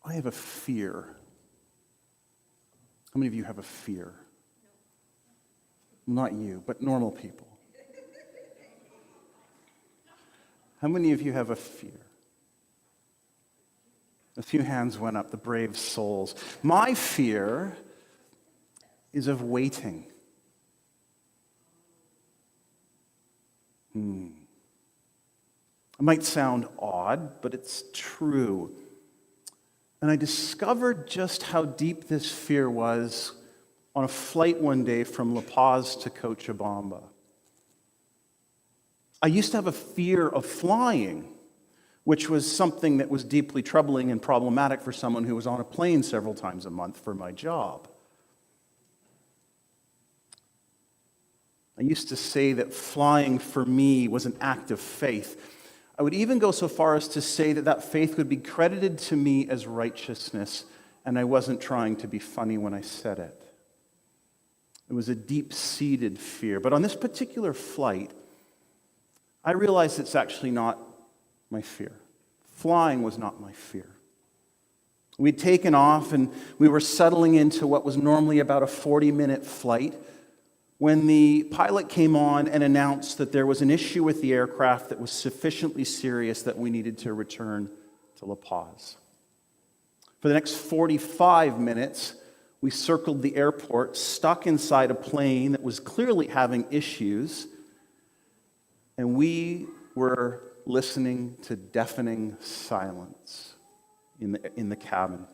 I have a fear. How many of you have a fear? Not you, but normal people. How many of you have a fear? A few hands went up, the brave souls. My fear is of waiting. It might sound odd, but it's true. And I discovered just how deep this fear was on a flight one day from La Paz to Cochabamba. I used to have a fear of flying, which was something that was deeply troubling and problematic for someone who was on a plane several times a month for my job. I used to say that flying for me was an act of faith. I would even go so far as to say that that faith would be credited to me as righteousness, and I wasn't trying to be funny when I said it. It was a deep-seated fear. But on this particular flight, I realized it's actually not my fear. Flying was not my fear. We'd taken off and we were settling into what was normally about a 40-minute flight when the pilot came on and announced that there was an issue with the aircraft that was sufficiently serious that we needed to return to La Paz. For the next 45 minutes, we circled the airport, stuck inside a plane that was clearly having issues, and we were listening to deafening silence in the cabin.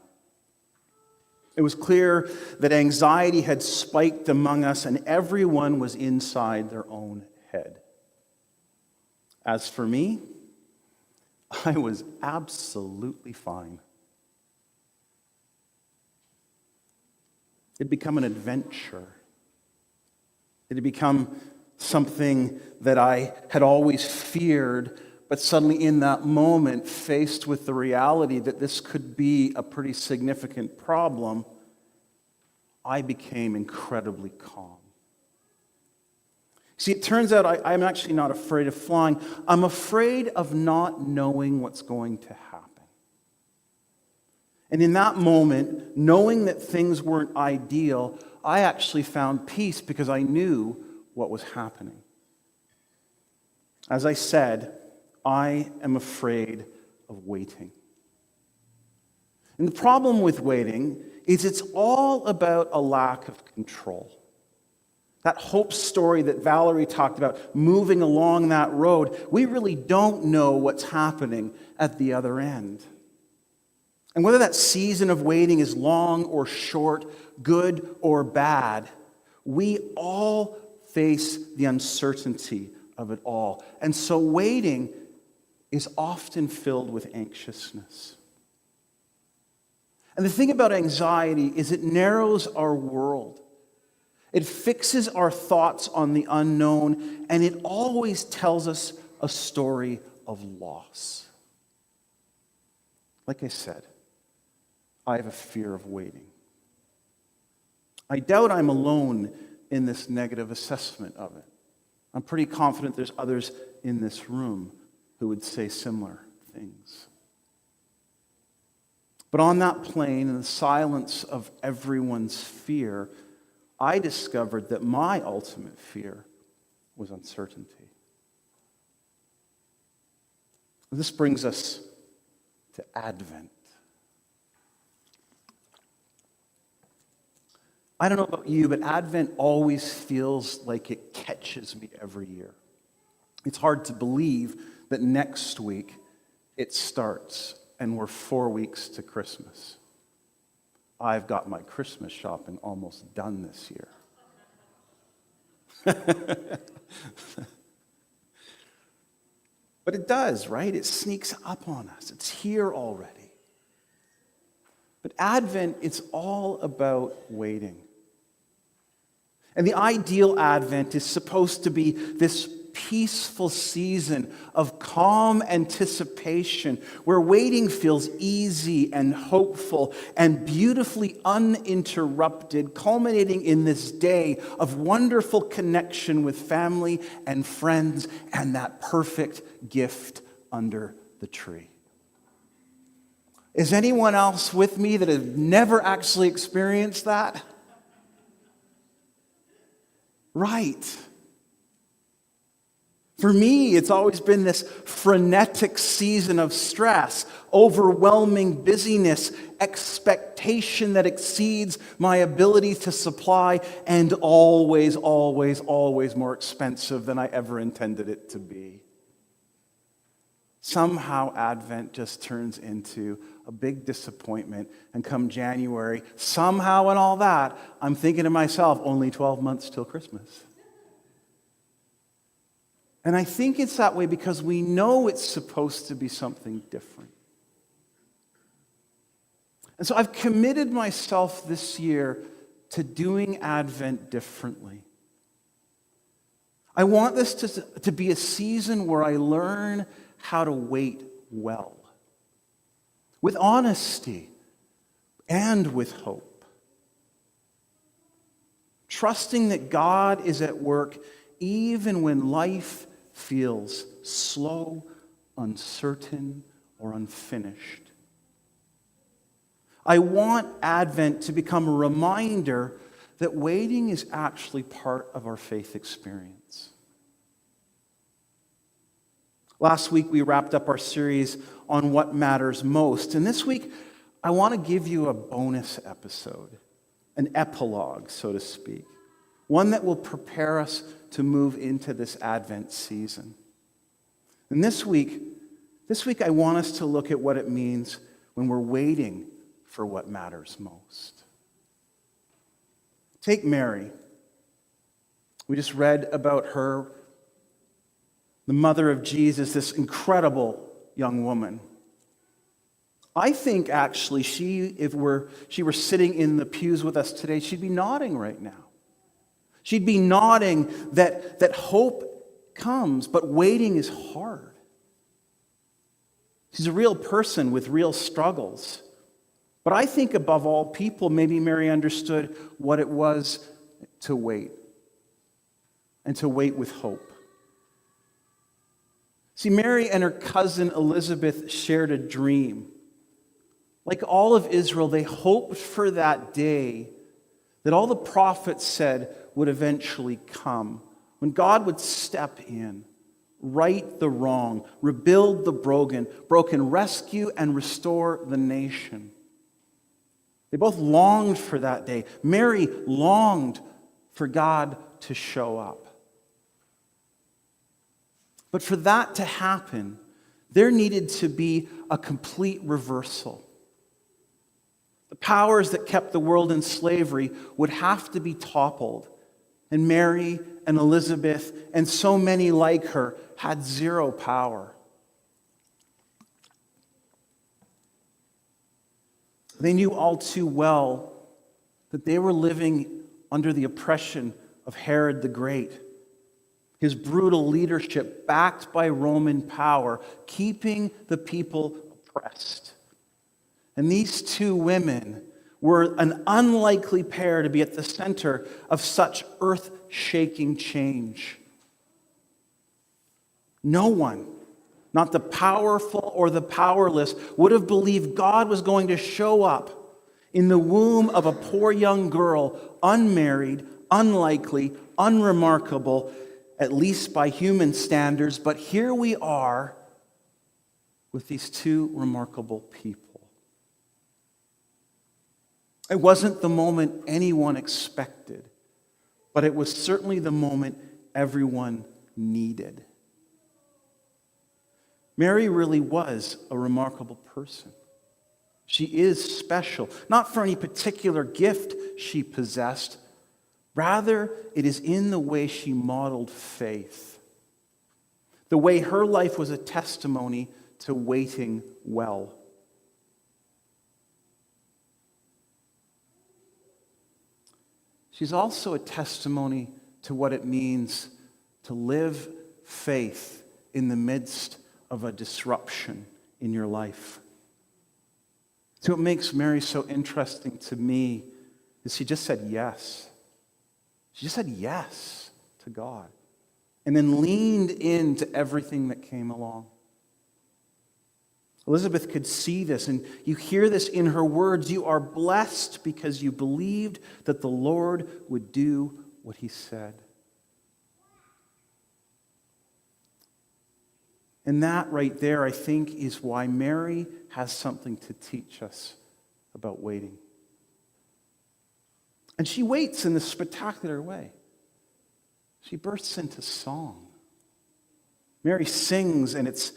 It was clear that anxiety had spiked among us, and everyone was inside their own head. As for me, I was absolutely fine. It had become an adventure. It had become something that I had always feared, but suddenly in that moment, faced with the reality that this could be a pretty significant problem, I became incredibly calm. See, it turns out I'm actually not afraid of flying. I'm afraid of not knowing what's going to happen. And in that moment, knowing that things weren't ideal, I actually found peace because I knew what was happening. As I said, I am afraid of waiting. And the problem with waiting is it's all about a lack of control. That hope story that Valerie talked about, moving along that road, we really don't know what's happening at the other end. And whether that season of waiting is long or short, good or bad, we all face the uncertainty of it all. And so waiting is often filled with anxiousness. And the thing about anxiety is it narrows our world. It fixes our thoughts on the unknown, and it always tells us a story of loss. Like I said, I have a fear of waiting. I doubt I'm alone in this negative assessment of it. I'm pretty confident there's others in this room who would say similar things. But on that plane, in the silence of everyone's fear, I discovered that my ultimate fear was uncertainty. This brings us to Advent. I don't know about you, but Advent always feels like it catches me every year. It's hard to believe that next week it starts and we're 4 weeks to Christmas. I've got my Christmas shopping almost done this year. But it does, right? It sneaks up on us. It's here already. But Advent, it's all about waiting. And the ideal Advent is supposed to be this peaceful season of calm anticipation where waiting feels easy and hopeful and beautifully uninterrupted, culminating in this day of wonderful connection with family and friends and that perfect gift under the tree. Is anyone else with me that has never actually experienced that? Right. For me, it's always been this frenetic season of stress, overwhelming busyness, expectation that exceeds my ability to supply, and always, always, always more expensive than I ever intended it to be. Somehow Advent just turns into a big disappointment, and come January, somehow and all that, I'm thinking to myself, only 12 months till Christmas. And I think it's that way because we know it's supposed to be something different. And so I've committed myself this year to doing Advent differently. I want this to be a season where I learn how to wait well, with honesty and with hope, trusting that God is at work even when life feels slow, uncertain, or unfinished. I want Advent to become a reminder that waiting is actually part of our faith experience. Last week, we wrapped up our series on what matters most. And this week, I want to give you a bonus episode, an epilogue, so to speak, one that will prepare us to move into this Advent season. And this week, I want us to look at what it means when we're waiting for what matters most. Take Mary. We just read about her, the mother of Jesus, this incredible young woman. I think actually if she were sitting in the pews with us today, she'd be nodding right now. She'd be nodding that hope comes, but waiting is hard. She's a real person with real struggles. But I think above all people, maybe Mary understood what it was to wait, and to wait with hope. See, Mary and her cousin Elizabeth shared a dream. Like all of Israel, they hoped for that day that all the prophets said would eventually come, when God would step in, right the wrong, rebuild the broken, rescue and restore the nation. They both longed for that day. Mary longed for God to show up. But for that to happen, there needed to be a complete reversal. The powers that kept the world in slavery would have to be toppled. And Mary and Elizabeth and so many like her had zero power. They knew all too well that they were living under the oppression of Herod the Great. His brutal leadership, backed by Roman power, keeping the people oppressed. And these two women were an unlikely pair to be at the center of such earth-shaking change. No one, not the powerful or the powerless, would have believed God was going to show up in the womb of a poor young girl, unmarried, unlikely, unremarkable, at least by human standards. But here we are with these two remarkable people. It wasn't the moment anyone expected, but it was certainly the moment everyone needed. Mary really was a remarkable person. She is special, not for any particular gift she possessed. Rather, it is in the way she modeled faith, the way her life was a testimony to waiting well. She's also a testimony to what it means to live faith in the midst of a disruption in your life. So what makes Mary so interesting to me is she just said yes. She just said yes to God and then leaned into everything that came along. Elizabeth could see this, and you hear this in her words. You are blessed because you believed that the Lord would do what he said. And that right there, I think, is why Mary has something to teach us about waiting. And she waits in this spectacular way. She bursts into song. Mary sings, and it's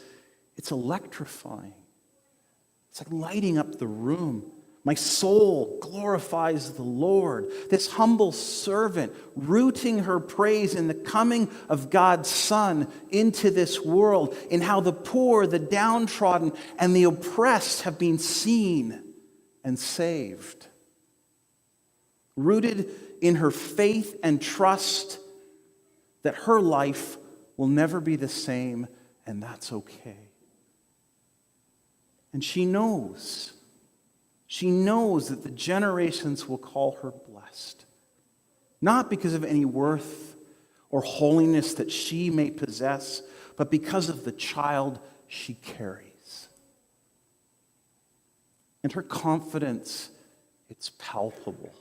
electrifying. It's like lighting up the room. My soul glorifies the Lord. This humble servant rooting her praise in the coming of God's Son into this world, in how the poor, the downtrodden, and the oppressed have been seen and saved. Rooted in her faith and trust that her life will never be the same, and that's okay. And she knows that the generations will call her blessed, not because of any worth or holiness that she may possess, but because of the child she carries. And her confidence, it's palpable.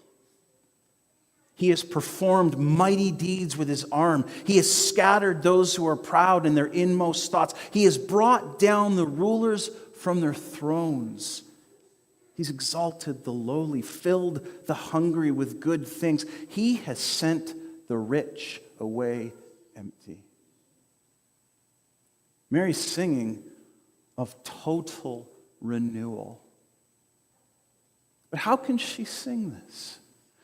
He has performed mighty deeds with his arm. He has scattered those who are proud in their inmost thoughts. He has brought down the rulers from their thrones. He's exalted the lowly, filled the hungry with good things. He has sent the rich away empty. Mary's singing of total renewal. But how can she sing this?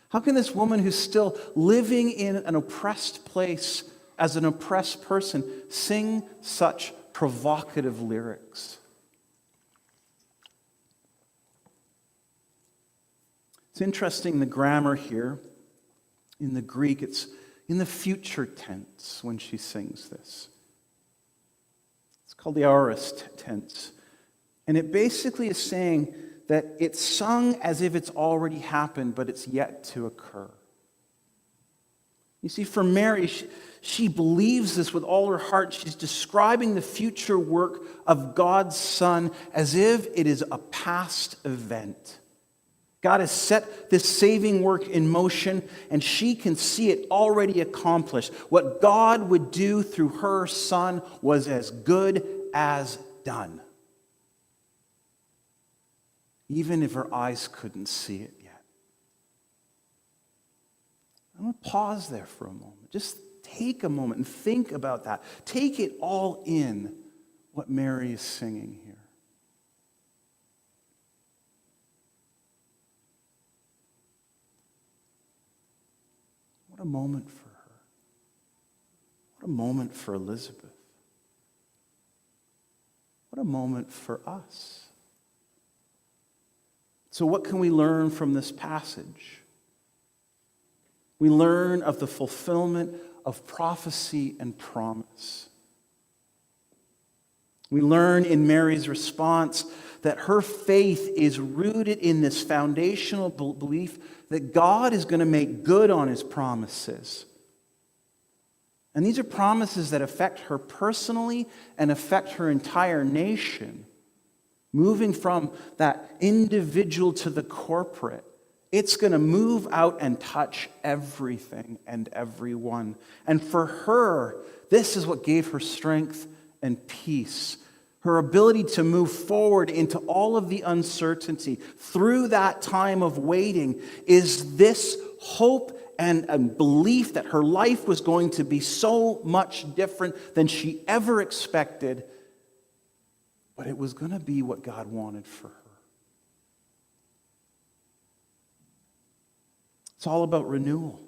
How can this woman who's still living in an oppressed place as an oppressed person sing such provocative lyrics? It's interesting, the grammar here in the Greek, it's in the future tense when she sings this. It's called the aorist tense. And it basically is saying that it's sung as if it's already happened, but it's yet to occur. You see, for Mary, she believes this with all her heart. She's describing the future work of God's Son as if it is a past event. God has set this saving work in motion, and she can see it already accomplished. What God would do through her Son was as good as done, even if her eyes couldn't see it yet. I'm going to pause there for a moment. Just take a moment and think about that. Take it all in, what Mary is singing here. What a moment for her. What a moment for Elizabeth. What a moment for us. So what can we learn from this passage? We learn of the fulfillment of prophecy and promise. We learn in Mary's response that her faith is rooted in this foundational belief that God is going to make good on his promises. And these are promises that affect her personally and affect her entire nation. Moving from that individual to the corporate, it's going to move out and touch everything and everyone. And for her, this is what gave her strength and peace. Her ability to move forward into all of the uncertainty through that time of waiting is this hope and belief that her life was going to be so much different than she ever expected. But it was going to be what God wanted for her. It's all about renewal.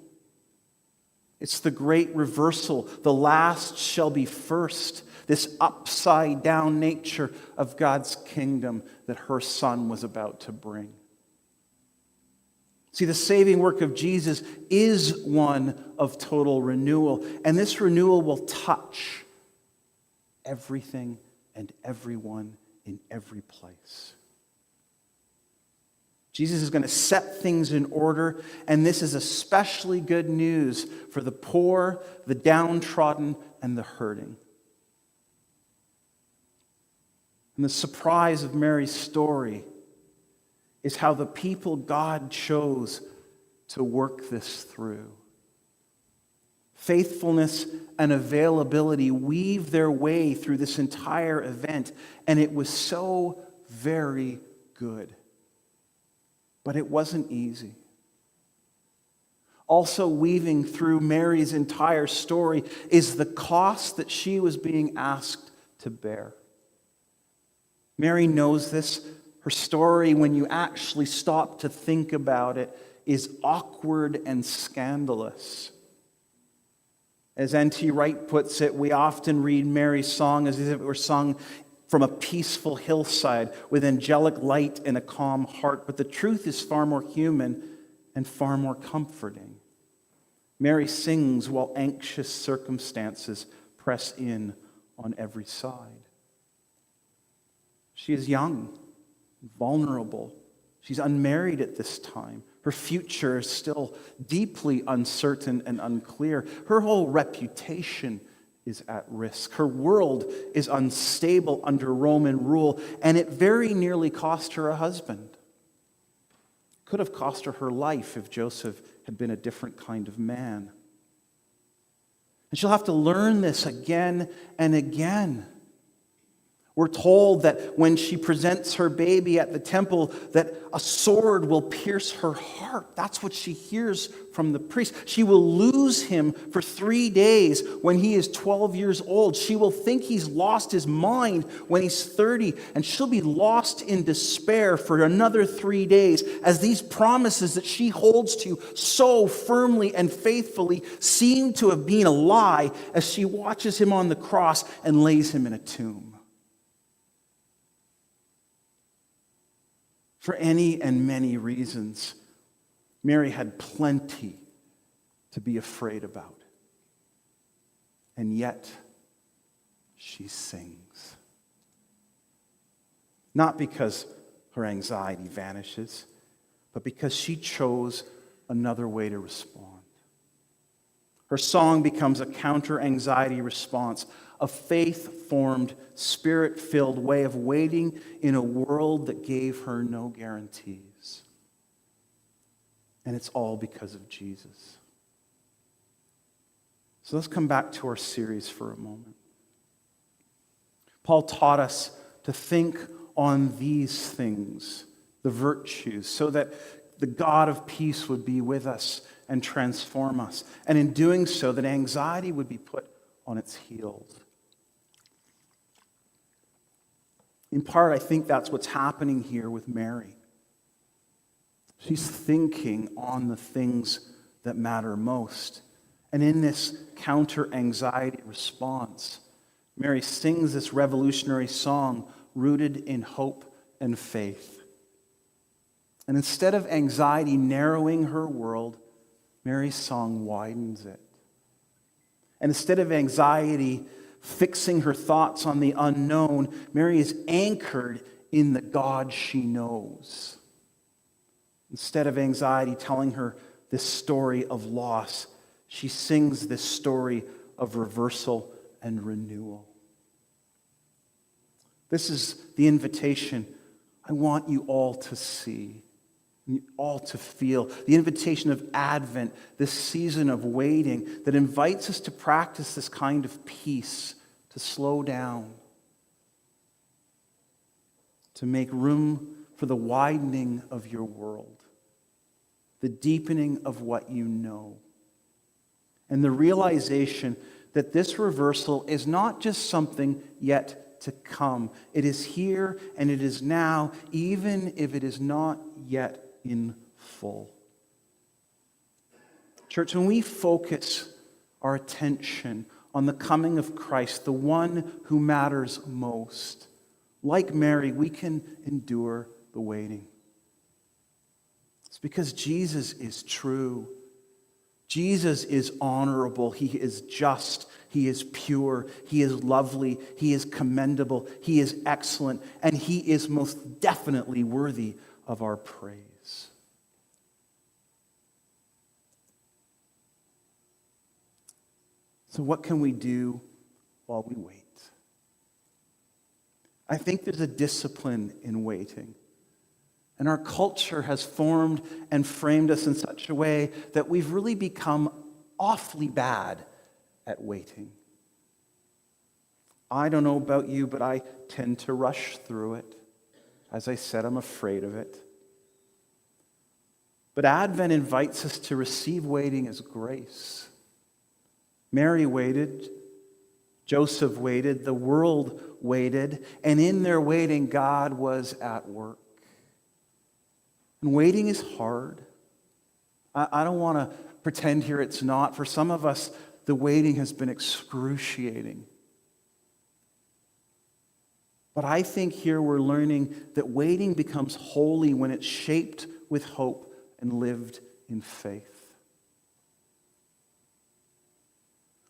It's the great reversal. The last shall be first. This upside down nature of God's kingdom that her Son was about to bring. See, the saving work of Jesus is one of total renewal. And this renewal will touch everything and everyone in every place. Jesus is going to set things in order, and this is especially good news for the poor, the downtrodden, and the hurting. And the surprise of Mary's story is how the people God chose to work this through. Faithfulness and availability weave their way through this entire event, and it was so very good. But it wasn't easy. Also weaving through Mary's entire story is the cost that she was being asked to bear. Mary knows this. Her story, when you actually stop to think about it, is awkward and scandalous. As N.T. Wright puts it, we often read Mary's song as if it were sung from a peaceful hillside with angelic light and a calm heart. But the truth is far more human and far more comforting. Mary sings while anxious circumstances press in on every side. She is young, vulnerable. She's unmarried at this time. Her future is still deeply uncertain and unclear. Her whole reputation is at risk. Her world is unstable under Roman rule, and it very nearly cost her a husband. Could have cost her her life if Joseph had been a different kind of man. And she'll have to learn this again and again. We're told that when she presents her baby at the temple, that a sword will pierce her heart. That's what she hears from the priest. She will lose him for 3 days when he is 12 years old. She will think he's lost his mind when he's 30, and she'll be lost in despair for another 3 days as these promises that she holds to so firmly and faithfully seem to have been a lie as she watches him on the cross and lays him in a tomb. For any and many reasons, Mary had plenty to be afraid about. And yet, she sings. Not because her anxiety vanishes, but because she chose another way to respond. Her song becomes a counter-anxiety response, a faith-formed, spirit-filled way of waiting in a world that gave her no guarantees. And it's all because of Jesus. So let's come back to our series for a moment. Paul taught us to think on these things, the virtues, so that the God of peace would be with us and transform us. And in doing so, that anxiety would be put on its heels. In part, I think that's what's happening here with Mary. She's thinking on the things that matter most. And in this counter-anxiety response, Mary sings this revolutionary song rooted in hope and faith. And instead of anxiety narrowing her world, Mary's song widens it. And instead of anxiety fixing her thoughts on the unknown, Mary is anchored in the God she knows. Instead of anxiety telling her this story of loss, she sings this story of reversal and renewal. This is the invitation I want you all to see, you all to feel. The invitation of Advent, this season of waiting that invites us to practice this kind of peace, to slow down, to make room for the widening of your world, the deepening of what you know, and the realization that this reversal is not just something yet to come. It is here and it is now, even if it is not yet in full. Church, when we focus our attention on the coming of Christ, the one who matters most, like Mary, we can endure the waiting. It's because Jesus is true. Jesus is honorable. He is just. He is pure. He is lovely. He is commendable. He is excellent. And he is most definitely worthy of our praise. So what can we do while we wait? I think there's a discipline in waiting. And our culture has formed and framed us in such a way that we've really become awfully bad at waiting. I don't know about you, but I tend to rush through it. As I said, I'm afraid of it. But Advent invites us to receive waiting as grace. Mary waited, Joseph waited, the world waited, and in their waiting, God was at work. And waiting is hard. I don't want to pretend here it's not. For some of us, the waiting has been excruciating. But I think here we're learning that waiting becomes holy when it's shaped with hope and lived in faith.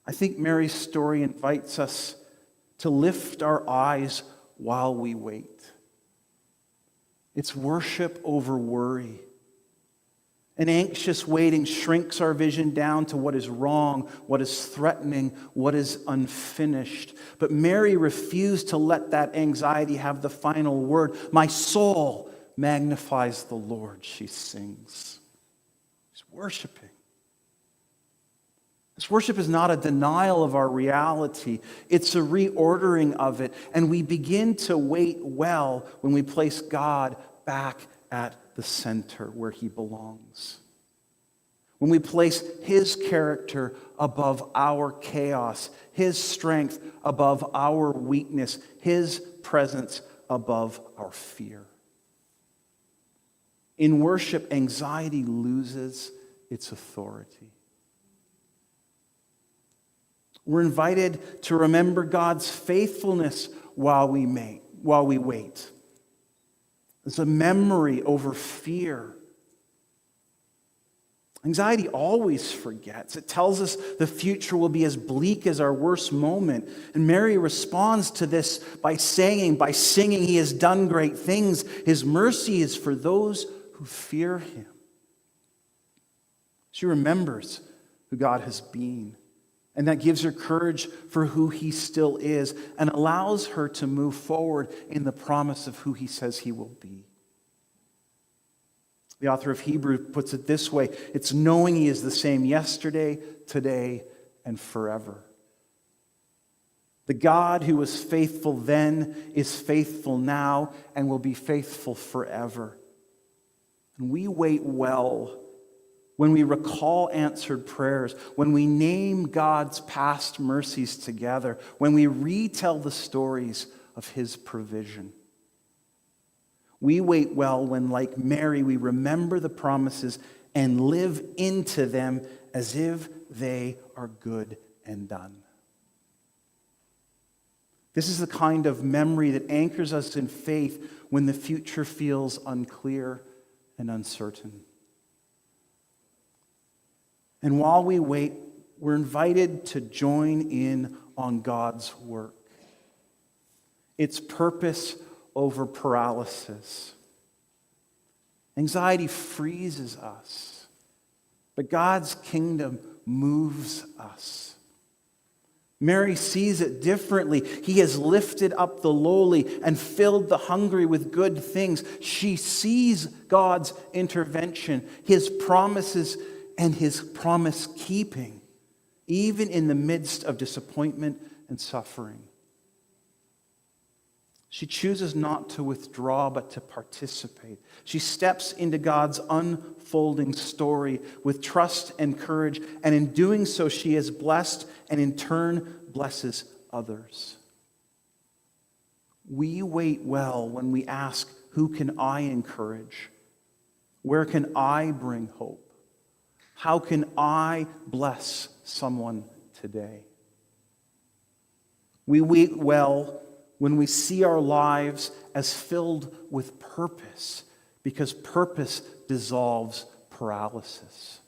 I think Mary's story invites us to lift our eyes while we wait. It's worship over worry. An anxious waiting shrinks our vision down to what is wrong, what is threatening, what is unfinished. But Mary refused to let that anxiety have the final word. My soul magnifies the Lord, she sings. She's worshiping. This worship is not a denial of our reality. It's a reordering of it. And we begin to wait well when we place God back at the center where he belongs. When we place his character above our chaos, his strength above our weakness, his presence above our fear. In worship, anxiety loses its authority. We're invited to remember God's faithfulness while we wait. It's a memory over fear. Anxiety always forgets. It tells us the future will be as bleak as our worst moment. And Mary responds to this by singing, He has done great things. His mercy is for those who fear him. She remembers who God has been. And that gives her courage for who he still is and allows her to move forward in the promise of who he says he will be. The author of Hebrews puts it this way: it's knowing he is the same yesterday, today, and forever. The God who was faithful then is faithful now and will be faithful forever. And we wait well when we recall answered prayers, when we name God's past mercies together, when we retell the stories of his provision. We wait well when, like Mary, we remember the promises and live into them as if they are good and done. This is the kind of memory that anchors us in faith when the future feels unclear and uncertain. And while we wait, we're invited to join in on God's work. It's purpose over paralysis. Anxiety freezes us, but God's kingdom moves us. Mary sees it differently. He has lifted up the lowly and filled the hungry with good things. She sees God's intervention, his promises, and his promise keeping, even in the midst of disappointment and suffering. She chooses not to withdraw, but to participate. She steps into God's unfolding story with trust and courage, and in doing so, she is blessed and in turn blesses others. We wait well when we ask, who can I encourage? Where can I bring hope? How can I bless someone today? We wait well when we see our lives as filled with purpose, because purpose dissolves paralysis.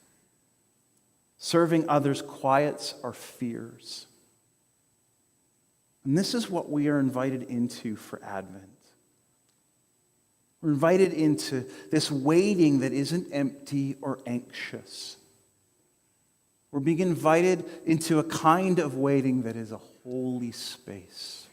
Serving others quiets our fears. And this is what we are invited into for Advent. We're invited into this waiting that isn't empty or anxious. We're being invited into a kind of waiting that is a holy space.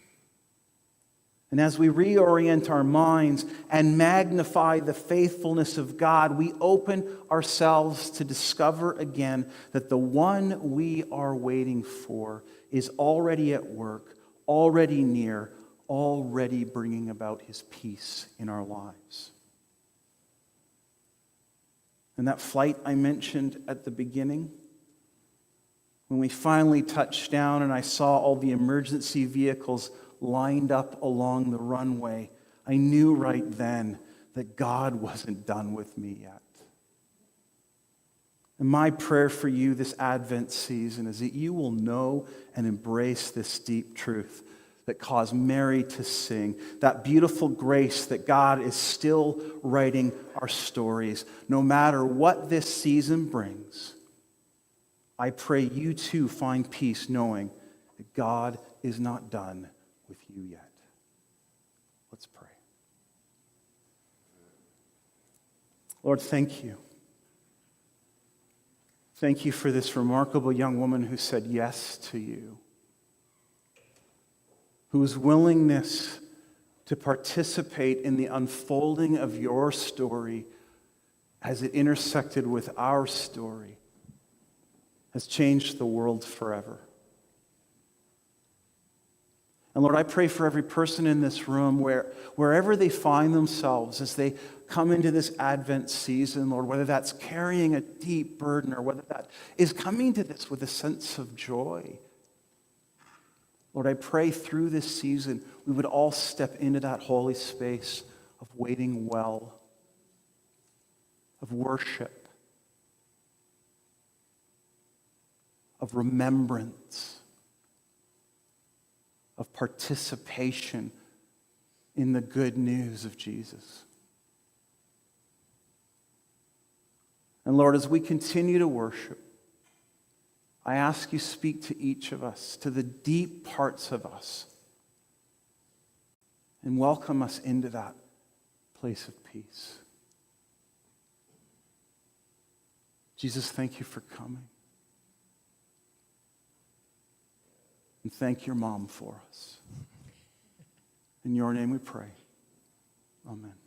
And as we reorient our minds and magnify the faithfulness of God, we open ourselves to discover again that the one we are waiting for is already at work, already near, already bringing about his peace in our lives. And that flight I mentioned at the beginning, when we finally touched down and I saw all the emergency vehicles lined up along the runway, I knew right then that God wasn't done with me yet. And my prayer for you this Advent season is that you will know and embrace this deep truth that caused Mary to sing, that beautiful grace that God is still writing our stories. No matter what this season brings, I pray you too find peace knowing that God is not done with you yet. Let's pray. Lord, thank you. Thank you for this remarkable young woman who said yes to you, whose willingness to participate in the unfolding of your story as it intersected with our story has changed the world forever. And Lord, I pray for every person in this room wherever they find themselves as they come into this Advent season, Lord, whether that's carrying a deep burden or whether that is coming to this with a sense of joy. Lord, I pray through this season we would all step into that holy space of waiting well, of worship, of remembrance, of participation in the good news of Jesus. And Lord, as we continue to worship, I ask you speak to each of us, to the deep parts of us, and welcome us into that place of peace. Jesus, thank you for coming. And thank your mom for us. In your name we pray. Amen.